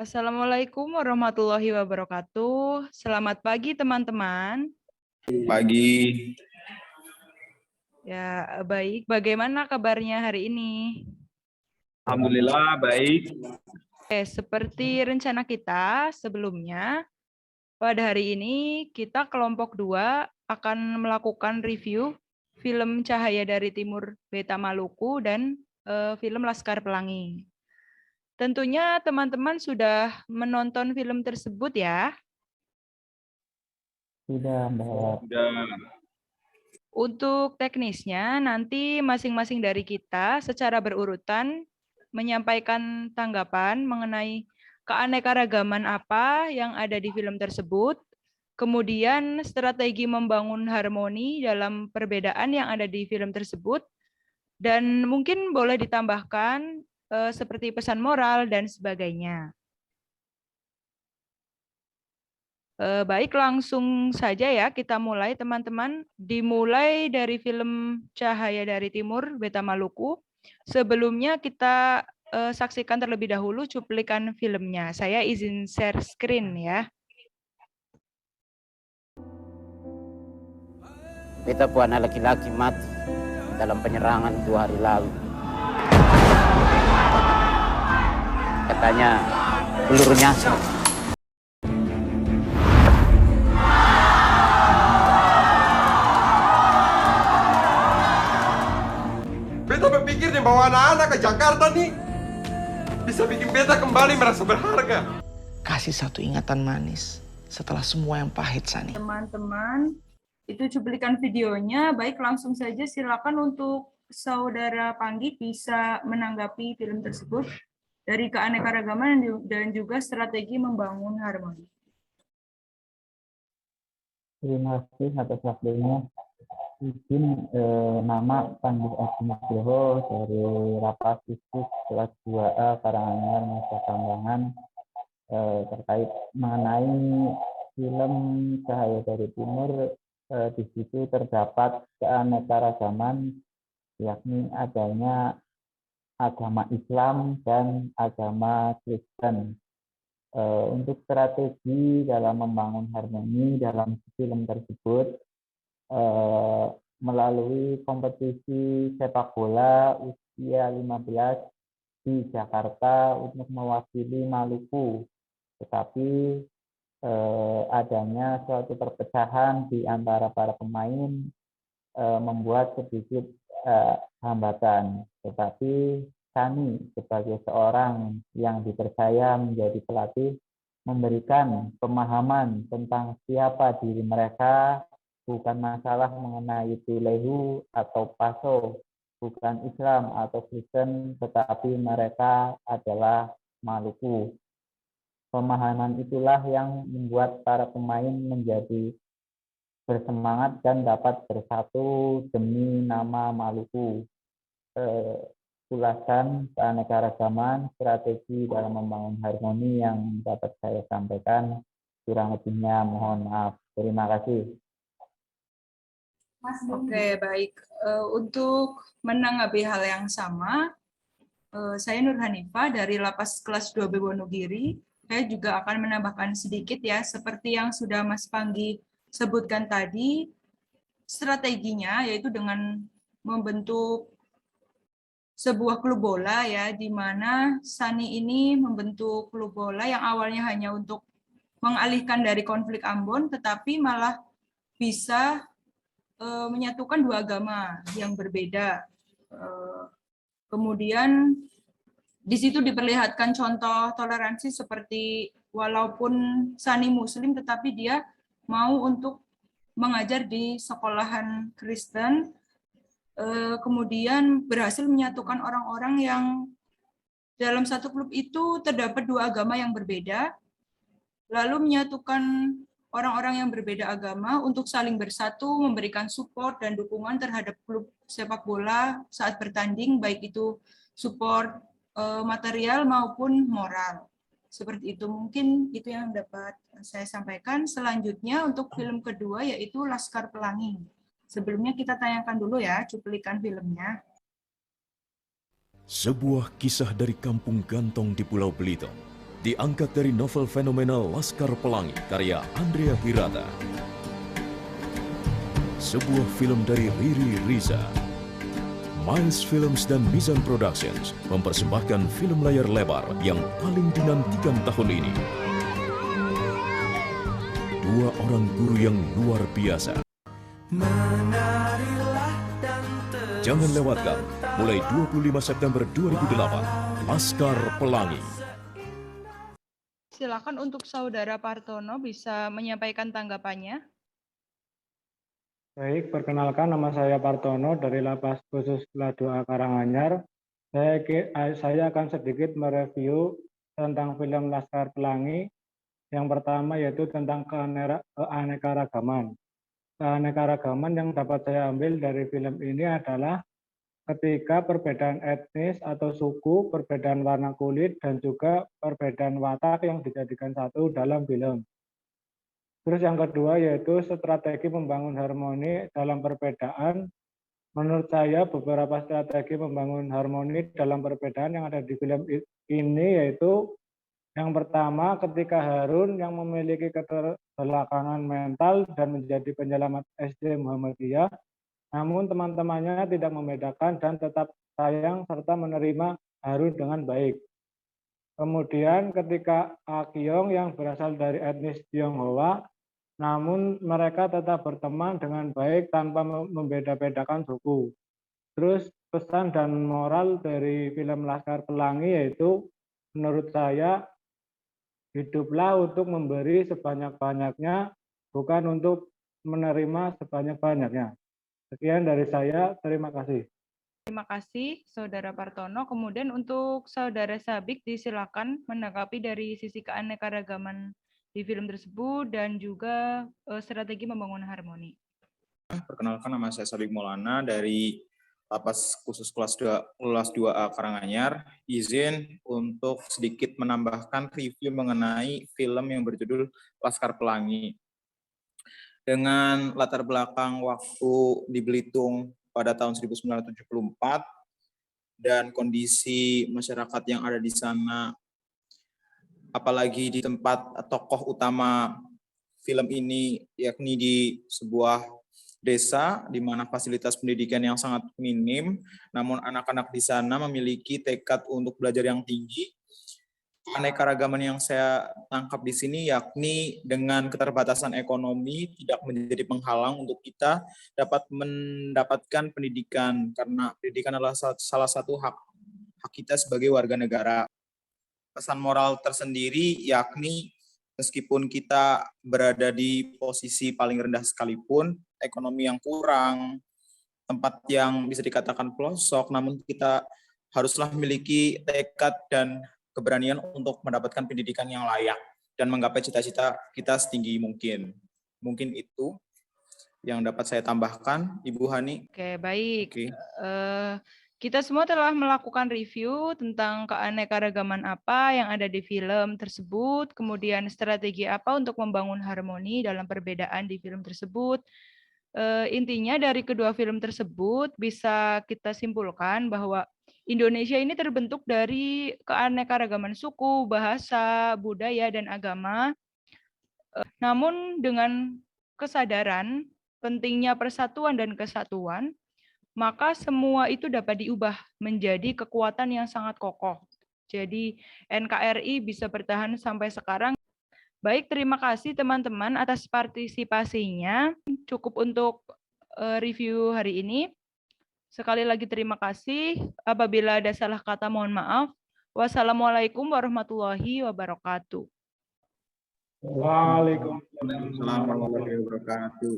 Assalamualaikum warahmatullahi wabarakatuh. Selamat pagi teman-teman. Pagi. Ya, baik. Bagaimana kabarnya hari ini? Alhamdulillah baik. Seperti rencana kita sebelumnya, pada hari ini kita kelompok 2 akan melakukan review film Cahaya dari Timur Beta Maluku dan film Laskar Pelangi. Tentunya teman-teman sudah menonton film tersebut ya. Sudah, Mbak. Untuk teknisnya, nanti masing-masing dari kita secara berurutan menyampaikan tanggapan mengenai keanekaragaman apa yang ada di film tersebut, kemudian strategi membangun harmoni dalam perbedaan yang ada di film tersebut, dan mungkin boleh ditambahkan seperti pesan moral dan sebagainya. Baik, langsung saja ya kita mulai teman-teman. Dimulai dari film Cahaya dari Timur Beta Maluku. Sebelumnya kita saksikan terlebih dahulu cuplikan filmnya. Saya izin share screen ya. Beta pun anak laki-laki mati dalam penyerangan 2 hari lalu. Katanya peluru nyasar. Beta berpikir nih bawa anak-anak ke Jakarta nih bisa bikin beta kembali merasa berharga. Kasih satu ingatan manis setelah semua yang pahit, Sani. Teman-teman, itu cuplikan videonya. Baik, langsung saja silakan untuk Saudara Panggi bisa menanggapi film tersebut dari keanekaragaman dan juga strategi membangun harmoni. Terima kasih atas waktunya. Izin nama Pandu Agung Nugroho dari Rapat Fisik kelas 2A Karanganyar Nusa Kambangan terkait mengenai film Cahaya dari Timur. Di situ terdapat keanekaragaman, yakni adanya agama Islam dan agama Kristen. Untuk strategi dalam membangun harmoni dalam film tersebut melalui kompetisi sepak bola usia 15 di Jakarta untuk mewakili Maluku, tetapi adanya suatu perpecahan di antara para pemain membuat sedikit hambatan, tetapi kami sebagai seorang yang dipercaya menjadi pelatih memberikan pemahaman tentang siapa diri mereka, bukan masalah mengenai Tulehu atau Paso, bukan Islam atau Kristen, tetapi mereka adalah Maluku. Pemahaman itulah yang membuat para pemain menjadi bersemangat dan dapat bersatu demi nama Maluku. Ulasan keanekaragaman strategi dalam membangun harmoni yang dapat saya sampaikan, kurang lebihnya mohon maaf. Terima kasih. Oke, baik. Untuk menanggapi hal yang sama, saya Nur Hanifah dari Lapas Kelas 2B Wonogiri. Saya juga akan menambahkan sedikit ya, seperti yang sudah Mas Panggi sebutkan tadi, strateginya yaitu dengan membentuk sebuah klub bola ya, di mana Sani ini membentuk klub bola yang awalnya hanya untuk mengalihkan dari konflik Ambon, tetapi malah bisa menyatukan 2 agama yang berbeda. Kemudian di situ diperlihatkan contoh toleransi seperti walaupun Sani Muslim, tetapi dia mau untuk mengajar di sekolahan Kristen, kemudian berhasil menyatukan orang-orang yang dalam satu klub itu terdapat 2 agama yang berbeda, lalu menyatukan orang-orang yang berbeda agama untuk saling bersatu, memberikan support dan dukungan terhadap klub sepak bola saat bertanding, baik itu support material maupun moral. Seperti itu, mungkin itu yang dapat saya sampaikan. Selanjutnya untuk film kedua yaitu Laskar Pelangi. Sebelumnya kita tayangkan dulu ya cuplikan filmnya. Sebuah kisah dari kampung Gantong di Pulau Belitung diangkat dari novel fenomenal Laskar Pelangi karya Andrea Hirata. Sebuah film dari Riri Riza. Miles Films dan Mizan Productions mempersembahkan film layar lebar yang paling dinantikan tahun ini. Dua orang guru yang luar biasa. Jangan lewatkan, mulai 25 September 2008, Laskar Pelangi. Silakan untuk Saudara Partono bisa menyampaikan tanggapannya. Baik, perkenalkan nama saya Partono dari Lapas Khusus Kelas 2A Karanganyar. Saya akan sedikit mereview tentang film Laskar Pelangi. Yang pertama yaitu tentang keanekaragaman. Keanekaragaman yang dapat saya ambil dari film ini adalah ketika perbedaan etnis atau suku, perbedaan warna kulit, dan juga perbedaan watak yang dijadikan satu dalam film. Terus yang kedua yaitu strategi membangun harmoni dalam perbedaan. Menurut saya beberapa strategi membangun harmoni dalam perbedaan yang ada di film ini yaitu yang pertama ketika Harun yang memiliki keterbelakangan mental dan menjadi penyelamat SD Muhammadiyah, namun teman-temannya tidak membedakan dan tetap sayang serta menerima Harun dengan baik. Kemudian ketika Akyong yang berasal dari etnis Tionghoa, namun mereka tetap berteman dengan baik tanpa membeda-bedakan suku. Terus pesan dan moral dari film Laskar Pelangi yaitu menurut saya hiduplah untuk memberi sebanyak-banyaknya, bukan untuk menerima sebanyak-banyaknya. Sekian dari saya, terima kasih. Terima kasih Saudara Partono. Kemudian untuk Saudara Sabik disilakan menanggapi dari sisi keanekaragaman di film tersebut dan juga strategi membangun harmoni. Perkenalkan nama saya Sabik Maulana dari Lapas Khusus Kelas 2A Karanganyar. Izin untuk sedikit menambahkan review mengenai film yang berjudul Laskar Pelangi. Dengan latar belakang waktu di Belitung pada tahun 1974 dan kondisi masyarakat yang ada di sana, apalagi di tempat tokoh utama film ini, yakni di sebuah desa di mana fasilitas pendidikan yang sangat minim, namun anak-anak di sana memiliki tekad untuk belajar yang tinggi. Keanekaragaman yang saya tangkap di sini yakni dengan keterbatasan ekonomi tidak menjadi penghalang untuk kita dapat mendapatkan pendidikan, karena pendidikan adalah salah satu hak kita sebagai warga negara. Pesan moral tersendiri yakni meskipun kita berada di posisi paling rendah sekalipun, ekonomi yang kurang, tempat yang bisa dikatakan pelosok, namun kita haruslah memiliki tekad dan keberanian untuk mendapatkan pendidikan yang layak dan menggapai cita-cita kita setinggi mungkin. Mungkin itu yang dapat saya tambahkan, Ibu Hani. Oke, baik. Oke. Kita semua telah melakukan review tentang keanekaragaman apa yang ada di film tersebut, kemudian strategi apa untuk membangun harmoni dalam perbedaan di film tersebut. Intinya dari kedua film tersebut bisa kita simpulkan bahwa Indonesia ini terbentuk dari keanekaragaman suku, bahasa, budaya, dan agama. Namun dengan kesadaran pentingnya persatuan dan kesatuan, maka semua itu dapat diubah menjadi kekuatan yang sangat kokoh. Jadi NKRI bisa bertahan sampai sekarang. Baik, terima kasih teman-teman atas partisipasinya. Cukup untuk review hari ini. Sekali lagi terima kasih. Apabila ada salah kata mohon maaf. Wassalamualaikum warahmatullahi wabarakatuh. Waalaikumsalam Assalamualaikum warahmatullahi wabarakatuh.